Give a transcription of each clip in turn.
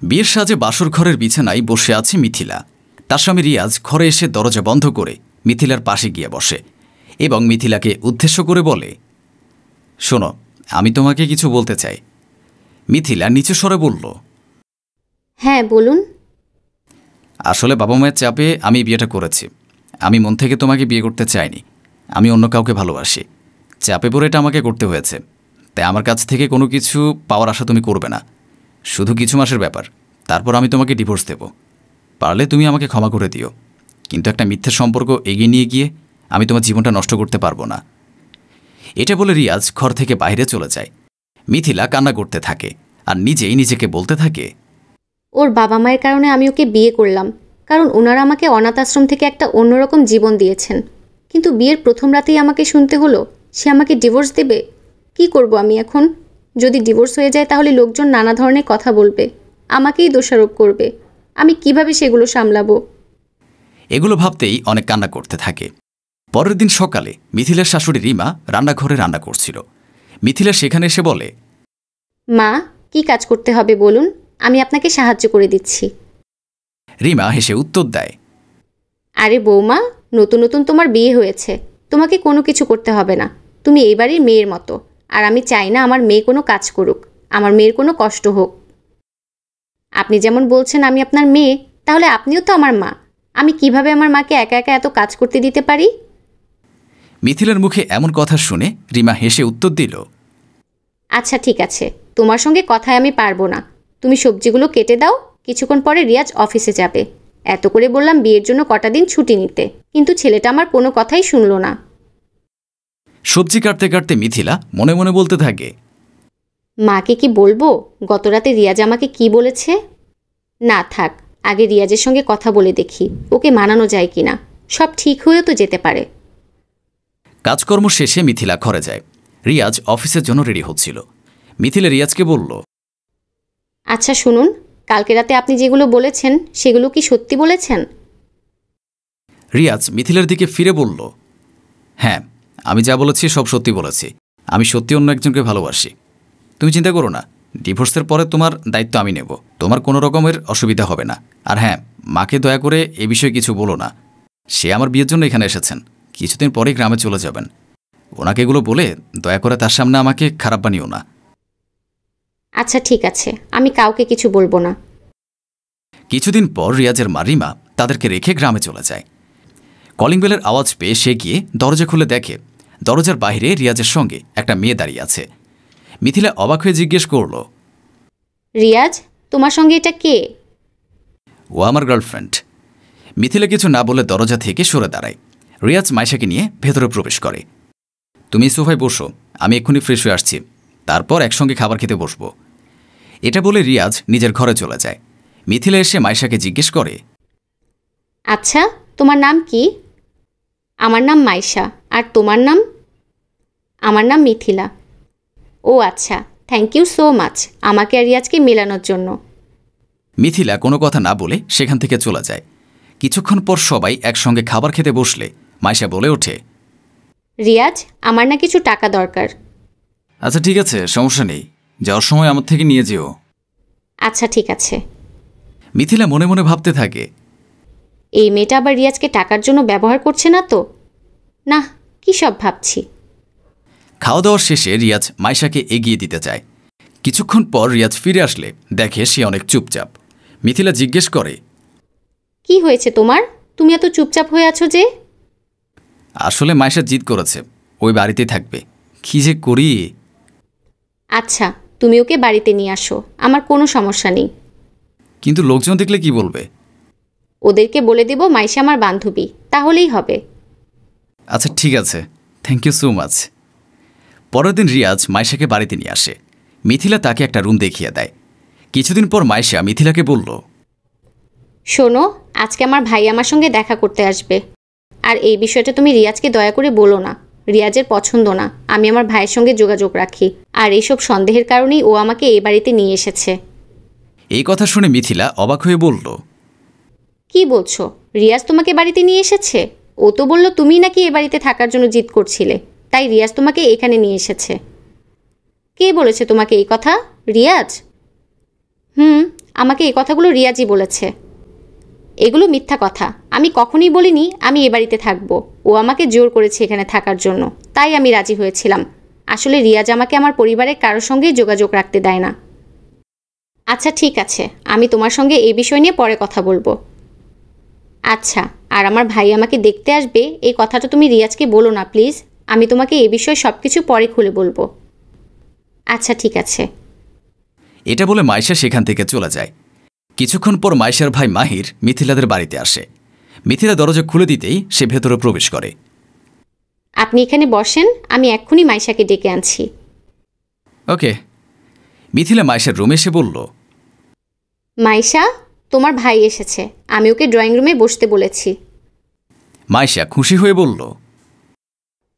বিয়ের সাজে বাসর ঘরের বিছানায় বসে আছে মিথিলা। তার স্বামী রিয়াজ ঘরে এসে দরজা বন্ধ করে মিথিলার পাশে গিয়ে বসে এবং মিথিলাকে উদ্দেশ্য করে বলে, শোনো, আমি তোমাকে কিছু বলতে চাই। মিথিলা নিচু স্বরে বলল, হ্যাঁ বলুন। আসলে বাবা মায়ের চাপে আমি বিয়েটা করেছি। আমি মন থেকে তোমাকে বিয়ে করতে চাইনি। আমি অন্য কাউকে ভালোবাসি। চাপে পড়ে এটা আমাকে করতে হয়েছে। তাই আমার কাছ থেকে কোনো কিছু পাওয়ার আশা তুমি করবে না। শুধু কিছু মাসের ব্যাপার, তারপর আমি তোমাকে ডিভোর্স দেব। পারলে তুমি আমাকে ক্ষমা করে দিও, কিন্তু একটা মিথ্যে সম্পর্ক এগিয়ে নিয়ে গিয়ে আমি তোমার জীবনটা নষ্ট করতে পারবো না। এটা বলে রিয়াজ ঘর থেকে বাইরে চলে যায়। মিথিলা কান্না করতে থাকে আর নিজেই নিজেকে বলতে থাকে, ওর বাবা মায়ের কারণে আমি ওকে বিয়ে করলাম, কারণ ওনারা আমাকে অনাথ আশ্রম থেকে একটা অন্যরকম জীবন দিয়েছেন। কিন্তু বিয়ের প্রথম রাতেই আমাকে শুনতে হলো সে আমাকে ডিভোর্স দেবে। কি করব আমি এখন? যদি ডিভোর্স হয়ে যায় তাহলে লোকজন নানা ধরনের কথা বলবে, আমাকেই দোষারোপ করবে। আমি কিভাবে সেগুলো সামলাবো? এগুলো ভাবতেই অনেক কান্না করতে থাকে। পরের দিন সকালে মিথিলার শাশুড়ি রিমা রান্নাঘরে রান্না করছিল। মিথিলা সেখানে এসে বলে, মা, কি কাজ করতে হবে বলুন, আমি আপনাকে সাহায্য করে দিচ্ছি। রিমা হেসে উত্তর দেয়, আরে বৌমা, নতুন নতুন তোমার বিয়ে হয়েছে, তোমাকে কোনো কিছু করতে হবে না। তুমি এই বাড়ির মেয়ের মতো, আর আমি চাই না আমার মেয়ে কোনো কাজ করুক, আমার মেয়ের কোনো কষ্ট হোক। আপনি যেমন বলছেন আমি আপনার মেয়ে, তাহলে আপনিও তো আমার মা। আমি কিভাবে আমার মাকে একা একা এত কাজ করতে দিতে পারি? মিথিলার মুখে এমন কথা শুনে রিমা হেসে উত্তর দিল, আচ্ছা ঠিক আছে, তোমার সঙ্গে কথায় আমি পারবো না। তুমি সবজিগুলো কেটে দাও, কিছুক্ষণ পরে রিয়াজ অফিসে যাবে। এত করে বললাম বিয়ের জন্য কটা দিন ছুটি নিতে, কিন্তু ছেলেটা আমার কোনো কথাই শুনল না। সবজি কাটতে কাটতে মিথিলা মনে মনে বলতে থাকে, মাকে কি বলবো গতরাতে রিয়াজ আমাকে কি বলেছে? না থাক, আগে রিয়াজের সঙ্গে কথা বলে দেখি ওকে মানানো যায় কিনা। সব ঠিক হয়েও তো যেতে পারে। কাজকর্ম শেষে মিথিলা ঘরে যায়। রিয়াজ অফিসের জন্য রেডি হচ্ছিল। মিথিলা রিয়াজকে বলল, আচ্ছা শুনুন, কালকে রাতে আপনি যেগুলো বলেছেন সেগুলো কি সত্যি বলেছেন? রিয়াজ মিথিলার দিকে ফিরে বলল, হ্যাঁ, আমি যা বলেছি সব সত্যি বলেছি। আমি সত্যি অন্য একজনকে ভালোবাসি। তুমি চিন্তা করো না, ডিভোর্সের পরে তোমার দায়িত্ব আমি নেব। তোমার কোনো রকমের অসুবিধা হবে না। আর হ্যাঁ, মাকে দয়া করে এ বিষয়ে কিছু বলো না। সে আমার বিয়ের জন্য এখানে এসেছেন, কিছুদিন পরেই গ্রামে চলে যাবেন। ওনাকে এগুলো বলে দয়া করে তার সামনে আমাকে খারাপ বানিও না। আচ্ছা ঠিক আছে, আমি কাউকে কিছু বলবো না। কিছুদিন পর রিয়াজের মা রিমা তাদেরকে রেখে গ্রামে চলে যায়। কলিং বেলের আওয়াজ পেয়ে সে গিয়ে দরজা খুলে দেখে দরজার বাইরে রিয়াজের সঙ্গে একটা মেয়ে দাঁড়িয়ে আছে। মিথিলা অবাক হয়ে জিজ্ঞেস করল, রিয়াজ, তোমার সঙ্গে এটা কে? ও আমার গার্লফ্রেন্ড। মিথিলা কিছু না বলে দরজা থেকে সরে দাঁড়ায়। রিয়াজ মাইশাকে নিয়ে ভেতরে প্রবেশ করে। তুমি সোফায় বসো, আমি এক্ষুনি ফ্রেশ হয়ে আসছি, তারপর একসঙ্গে খাবার খেতে বসবো। এটা বলে রিয়াজ নিজের ঘরে চলে যায়। মিথিলা এসে মাইশাকে জিজ্ঞেস করে, আচ্ছা, তোমার নাম কি? আমার নাম মাইশা। আর তোমার নাম? আমার নাম মিথিলা। ও আচ্ছা, থ্যাংক ইউ সো মাচ আমাকে আর রিয়াজকে মেলানোর জন্য। মিথিলা কোনো কথা না বলে সেখান থেকে চলে যায়। কিছুক্ষণ পর সবাই একসঙ্গে খাবার খেতে বসলে মাইশা বলে ওঠে, রিয়াজ, আমার না কিছু টাকা দরকার। আচ্ছা ঠিক আছে, সমস্যা নেই, যাওয়ার সময় আমার থেকে নিয়ে যেও। আচ্ছা ঠিক আছে। মিথিলা মনে মনে ভাবতে থাকে, এই মেয়েটা আবার রিয়াজকে টাকার জন্য ব্যবহার করছে না তো? না, কী সব ভাবছি। খাওয়া দাওয়ার শেষে রিয়াজ মাইশাকে এগিয়ে দিতে চায়। কিছুক্ষণ পর রিয়াজ ফিরে আসলে দেখে সে অনেক চুপচাপ। মিথিলা জিজ্ঞেস করে, কি হয়েছে তোমার? তুমি এত চুপচাপ হয়ে আছো যে? আসলে মাইশা জিদ করেছে ওই বাড়িতেই থাকবে। কি যে করি। আচ্ছা, তুমি ওকে বাড়িতে নিয়ে আসো, আমার কোনো সমস্যা নেই। কিন্তু লোকজন দেখলে কি বলবে? ওদেরকে বলে দেব মাইশা আমার বান্ধবী, তাহলেই হবে। আচ্ছা ঠিক আছে, থ্যাংক ইউ সো মাচ। পরের দিন রিয়াজ মাইশাকে বাড়িতে নিয়ে আসে। মিথিলা তাকে একটা রুম দেখিয়ে দেয়। কিছুদিন পর মাইশা মিথিলাকে বলল, শোনো, আজকে আমার ভাই আমার সঙ্গে দেখা করতে আসবে, আর এই বিষয়টা তুমি রিয়াজকে দয়া করে বলো না। রিয়াজের পছন্দ না আমি আমার ভাইয়ের সঙ্গে যোগাযোগ রাখি, আর এইসব সন্দেহের কারণেই ও আমাকে এই বাড়িতে নিয়ে এসেছে। এই কথা শুনে মিথিলা অবাক হয়ে বলল, কি বলছো? রিয়াজ তোমাকে বাড়িতে নিয়ে এসেছে? ও তো বলল তুমি নাকি এ বাড়িতে থাকার জন্য জিদ করছিলে, তাই রিয়াজ তোমাকে এখানে নিয়ে এসেছে। কে বলেছে তোমাকে এই কথা? রিয়াজ? আমাকে এই কথাগুলো রিয়াজই বলেছে। এগুলো মিথ্যা কথা। আমি কখনোই বলিনি আমি এ বাড়িতে থাকবো। ও আমাকে জোর করেছে এখানে থাকার জন্য, তাই আমি রাজি হয়েছিলাম। আসলে রিয়াজ আমাকে আমার পরিবারের কারোর সঙ্গেই যোগাযোগ রাখতে দেয় না। আচ্ছা ঠিক আছে, আমি তোমার সঙ্গে এই বিষয় নিয়ে পরে কথা বলবো। আচ্ছা, আর আমার ভাই আমাকে দেখতে আসবে এই কথাটা তুমি রিয়াজকে বলো না প্লিজ। আমি তোমাকে এই বিষয়ে সব কিছু পরে খুলে বলবো। আচ্ছা ঠিক আছে। এটা বলে মাইশা সেখান থেকে চলে যায়। কিছুক্ষণ পর মাইশার ভাই মাহির মিথিলাদের বাড়িতে আসে। মিথিলা দরজা খুলে দিতেই সে ভেতরে প্রবেশ করে। আপনি এখানে বসেন, আমি এক্ষুনি মাইশাকে ডেকে আনছি। ওকে। মিথিলা মাইশার রুমে এসে বলল, মাইশা, তোমার ভাই এসেছে। আমি ওকে ড্রয়িং রুমে বসতে বলেছি। মাইশা খুশি হয়ে বলল,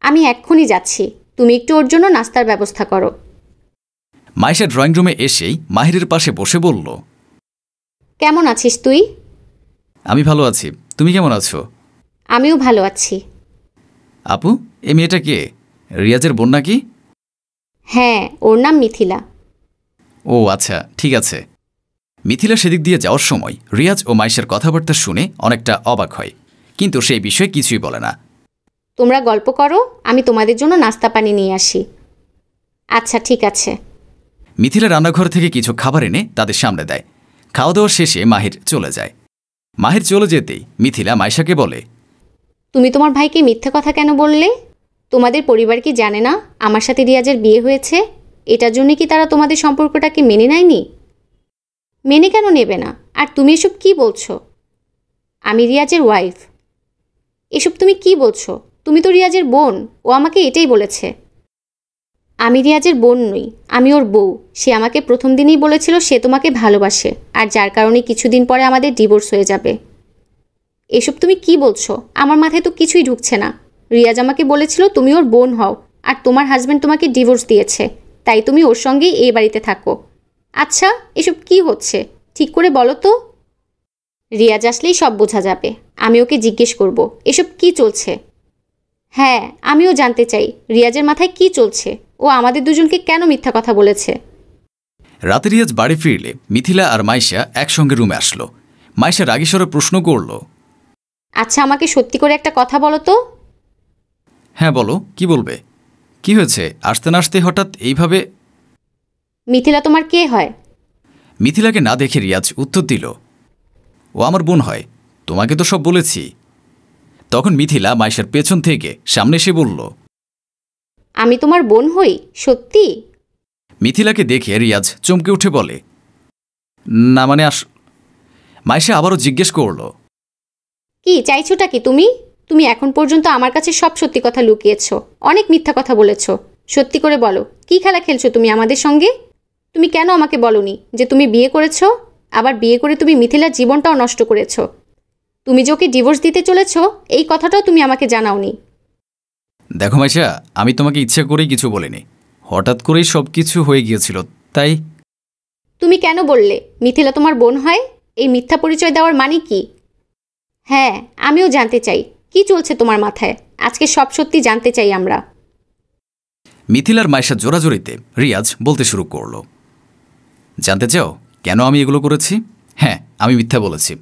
আমি এক্ষুনি যাচ্ছি, তুমি একটু ওর জন্য নাস্তার ব্যবস্থা করো। মাইশা ড্রয়িং রুমে এসেই মাহিরের পাশে বসে বলল, কেমন আছিস তুই? আমি ভালো আছি, তুমি কেমন আছো? আমিও ভালো আছি। আপু, এ মেয়েটা কে? রিয়াজের বোন নাকি? হ্যাঁ, ওর নাম মিথিলা। ও আচ্ছা, ঠিক আছে। মিথিলা সেদিক দিয়ে যাওয়ার সময় রিয়াজ ও মাইশার কথাবার্তা শুনে অনেকটা অবাক হয়, কিন্তু সেই বিষয়ে কিছুই বলে না। তোমরা গল্প করো, আমি তোমাদের জন্য নাস্তা পানি নিয়ে আসি। আচ্ছা ঠিক আছে। মিথিলা রান্নাঘর থেকে কিছু খাবার এনে তাদের সামনে দেয়। খাওয়া দাওয়া শেষে মাহির চলে যায়। মাহির চলে যেতেই মিথিলা মাইশাকে বলে, তুমি তোমার ভাইকে মিথ্যে কথা কেন বললে? তোমাদের পরিবার কি জানে না আমার সাথে রিয়াজের বিয়ে হয়েছে? এটার জন্য কি তারা তোমাদের সম্পর্কটাকে মেনে নেয়নি? মেনে কেন নেবে না? আর তুমি এসব কি বলছো? আমি রিয়াজের ওয়াইফ। এসব তুমি কি বলছো? তুমি তো রিয়াজের বোন, ও আমাকে এটাই বলেছে। আমি রিয়াজের বোন নই, আমি ওর বউ। সে আমাকে প্রথম দিনই বলেছিল সে তোমাকে ভালোবাসে, আর যার কারণে কিছুদিন পরে আমাদের ডিভোর্স হয়ে যাবে। এসব তুমি কি বলছো? আমার মাথায় তো কিছুই ঢুকছে না। রিয়াজ আমাকে বলেছিল তুমি ওর বোন হও, আর তোমার হাজব্যান্ড তোমাকে ডিভোর্স দিয়েছে, তাই তুমি ওর সঙ্গেই এই বাড়িতে থাকো। আচ্ছা, এসব কি হচ্ছে ঠিক করে বলো তো। রিয়াজ আসলেই সব বোঝা যাবে। আমি ওকে জিজ্ঞেস করব এসব কি চলছে। হ্যাঁ, আমিও জানতে চাই রিয়াজের মাথায় কি চলছে। ও আমাদের দুজনকে কেন মিথ্যা কথা বলেছে? রাতে রিয়াজ বাড়ি ফিরলে মিথিলা আর মাইশা একসঙ্গে রুমে আসলো। মাইশা রাগীস্বরে প্রশ্ন করল, আচ্ছা, আমাকে সত্যি করে একটা কথা বলো তো। হ্যাঁ বলো, কি বলবে? কি হয়েছে? আসতে না আসতে হঠাৎ এইভাবে? মিথিলা তোমার কে হয়? মিথিলাকে না দেখে রিয়াজ উত্তর দিল, ও আমার বোন হয়, তোমাকে তো সব বলেছি। তখন মিথিলা মাইশার পেছন থেকে সামনে এসে বলল, আমি তোমার বোন হই সত্যি? মিথিলাকে দেখে রিয়াজ চমকে উঠে বলে, না মানে মাইশা আবারও জিজ্ঞেস করল, কি চাইছোটা কি তুমি? তুমি এখন পর্যন্ত আমার কাছে সব সত্যি কথা লুকিয়েছ, অনেক মিথ্যা কথা বলেছ। সত্যি করে বলো, কি খেলা খেলছো তুমি আমাদের সঙ্গে? তুমি কেন আমাকে বলনি যে তুমি বিয়ে করেছো? আবার বিয়ে করে তুমি মিথিলার জীবনটাও নষ্ট করেছ। তুমি যে ওকে ডিভোর্স দিতে চলেছ এই কথাটাও তুমি আমাকে জানাওনি। দেখো মাইশা, আমি তোমাকে ইচ্ছা করেই কিছু বলিনি, হঠাৎ করেই সব কিছু হয়ে গিয়েছিল, তাই। তুমি কেন বললে মিথিলা তোমার বোন হয়? এই মিথ্যা পরিচয় দেওয়ার মানে কি? হ্যাঁ, আমিও জানতে চাই কি চলছে তোমার মাথায়। আজকে সব সত্যি জানতে চাই আমরা। মিথিলার মাইশা জোরাজোরিতে রিয়াজ বলতে শুরু করল, জানতে চাও কেন আমি এগুলো করেছি? হ্যাঁ, আমি মিথ্যা বলেছি,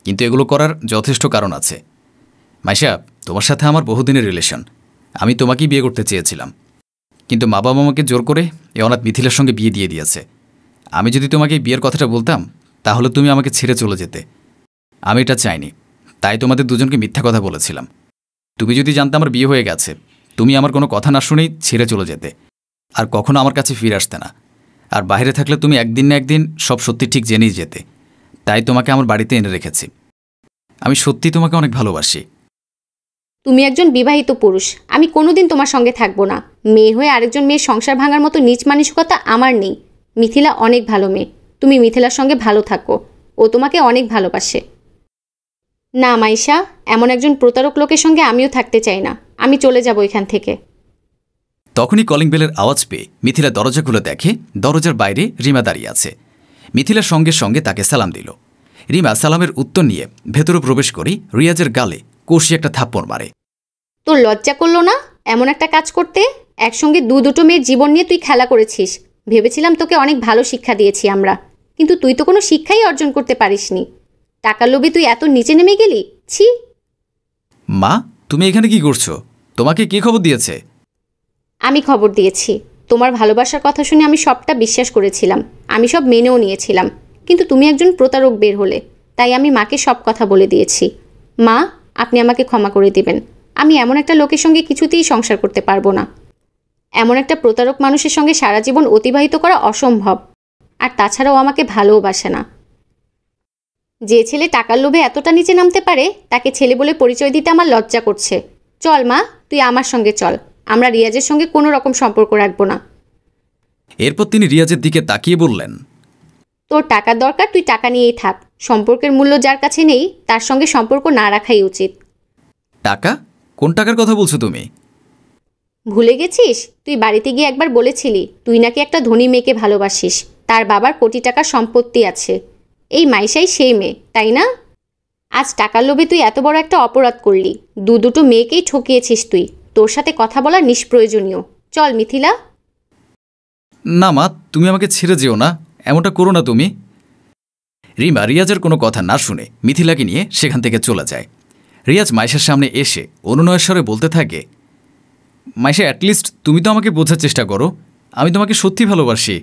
কিন্তু এগুলো করার যথেষ্ট কারণ আছে। মাইশা, তোমার সাথে আমার বহুদিনের রিলেশন। আমি তোমাকেই বিয়ে করতে চেয়েছিলাম, কিন্তু মা বাবা আমাকে জোর করে এই অনাথ মিথিলার সঙ্গে বিয়ে দিয়ে দিয়েছে। আমি যদি তোমাকে এই বিয়ের কথাটা বলতাম তাহলে তুমি আমাকে ছেড়ে চলে যেতে। আমি এটা চাইনি, তাই তোমাদের দুজনকে মিথ্যা কথা বলেছিলাম। তুমি যদি জানতে আমার বিয়ে হয়ে গেছে, তুমি আমার কোনো কথা না শুনেই ছেড়ে চলে যেতে, আর কখনো আমার কাছে ফিরে আসতে না। আর বাইরে থাকলে তুমি একদিন না একদিন সব সত্যি ঠিক জেনেই যেতে, তাই তোমাকে আমার বাড়িতে এনে রেখেছি। আমি সত্যি তোমাকে অনেক ভালোবাসি। তুমি একজন বিবাহিত পুরুষ, আমি কোনোদিন তোমার সঙ্গে থাকবো না। মেয়ে হয়ে আরেকজন মেয়ের সংসার ভাঙার মতো নীচ মানসিকতা আমার নেই। মিথিলা অনেক ভালো মেয়ে, তুমি মিথিলার সঙ্গে ভালো থাকো, ও তোমাকে অনেক ভালোবাসে। না মাইশা, এমন একজন প্রতারক লোকের সঙ্গে আমিও থাকতে চাই না। আমি চলে যাব এখান থেকে। তখনই কলিং বেলের আওয়াজ পেয়ে মিথিলা দরজা খুলে দেখে দরজার বাইরে রিমা দাঁড়িয়ে আছে। মিথিলার সঙ্গে সঙ্গে তাকে সালাম দিল। রিমা সালামের উত্তর নিয়ে ভেতরে প্রবেশ করেই রিয়াজের গালে কষি একটা থাপ্পড় মারে। তোর লজ্জা করলো না এমন একটা কাজ করতে? একসঙ্গে দুটো মেয়ের জীবন নিয়ে তুই খেলা করেছিস। ভেবেছিলাম তোকে অনেক ভালো শিক্ষা দিয়েছি আমরা, কিন্তু তুই তো কোনো শিক্ষাই অর্জন করতে পারিসনি। টাকার লোভে তুই এত নিচে নেমে গেলি, ছি। মা, তুমি এখানে কি করছো? তোমাকে কে খবর দিয়েছে? আমি খবর দিয়েছি। তোমার ভালোবাসার কথা শুনে আমি সবটা বিশ্বাস করেছিলাম, আমি সব মেনেও নিয়েছিলাম, কিন্তু তুমি একজন প্রতারক বের হলে, তাই আমি মাকে সব কথা বলে দিয়েছি। মা, আপনি আমাকে ক্ষমা করে দিবেন। আমি এমন একটা লোকের সঙ্গে কিছুতেই সংসার করতে পারবো না। এমন একটা প্রতারক মানুষের সঙ্গে সারা জীবন অতিবাহিত করা অসম্ভব। আর তাছাড়াও আমাকে ভালোও বাসে না। যে ছেলে টাকার লোভে এতটা নিচে নামতে পারে, তাকে ছেলে বলে পরিচয় দিতে আমার লজ্জা করছে। চল মা, তুই আমার সঙ্গে চল, আমরা রিয়াজের সঙ্গে কোনো রকম সম্পর্ক রাখবো না। এরপর তিনি রিয়াজের দিকে তাকিয়ে বললেন, তোর টাকার দরকার, তুই টাকা নিয়েই থাক। সম্পর্কের মূল্য যার কাছে নেই, তার সঙ্গে সম্পর্ক না রাখাই উচিত। টাকা? কোন টাকার কথা বলছো তুমি? ভুলে গেছিস? তুই বাড়িতে গিয়ে একবার বলেছিলি তুই নাকি একটা ধনী মেয়েকে ভালোবাসিস, তার বাবার কোটি টাকার সম্পত্তি আছে। এই মাইশাই সেই মেয়ে, তাই না? আজ টাকার লোভে তুই এত বড় একটা অপরাধ করলি। দুটো মেয়েকেই ঠকিয়েছিস তুই। তোর সাথে কথা বলা নিষ্প্রয়োজনীয়। চল মিথিলা। না মা, তুমি আমাকে ছেড়ে যেও না, এমনটা করো না তুমি। রিমা রিয়াজের কোনো কথা না শুনে মিথিলাকে নিয়ে সেখান থেকে চলে যায়। রিয়াজ মাইশার সামনে এসে অনুনয়ের স্বরে বলতে থাকে, মাইশা, অ্যাটলিস্ট তুমি তো আমাকে বোঝার চেষ্টা করো, আমি তোমাকে সত্যি ভালোবাসি।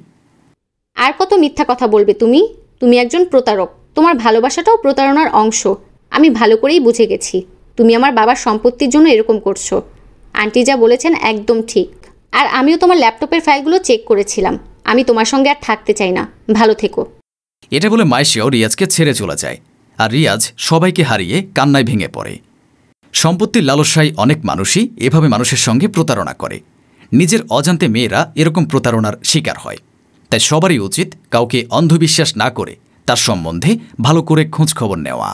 আর কত মিথ্যা কথা বলবে তুমি? তুমি একজন প্রতারক। তোমার ভালোবাসাটাও প্রতারণার অংশ। আমি ভালো করেই বুঝে গেছি। তুমি আমার বাবার সম্পত্তির জন্য এরকম করছো। আন্টি যা বলেছেন একদম ঠিক। আর আমিও তোমার ল্যাপটপের ফাইলগুলো চেক করেছিলাম। আমি তোমার সঙ্গে আর থাকতে চাই না। ভালো থেকো। এটা বলে মাইশাও রিয়াজকে ছেড়ে চলে যায়। আর রিয়াজ সবাইকে হারিয়ে কান্নায় ভেঙে পড়ে। সম্পত্তির লালসায় অনেক মানুষই এভাবে মানুষের সঙ্গে প্রতারণা করে। নিজের অজান্তে মেয়েরা এরকম প্রতারণার শিকার হয়। তাই সবারই উচিত কাউকে অন্ধবিশ্বাস না করে তার সম্বন্ধে ভালো করে খোঁজ খবর নেওয়া।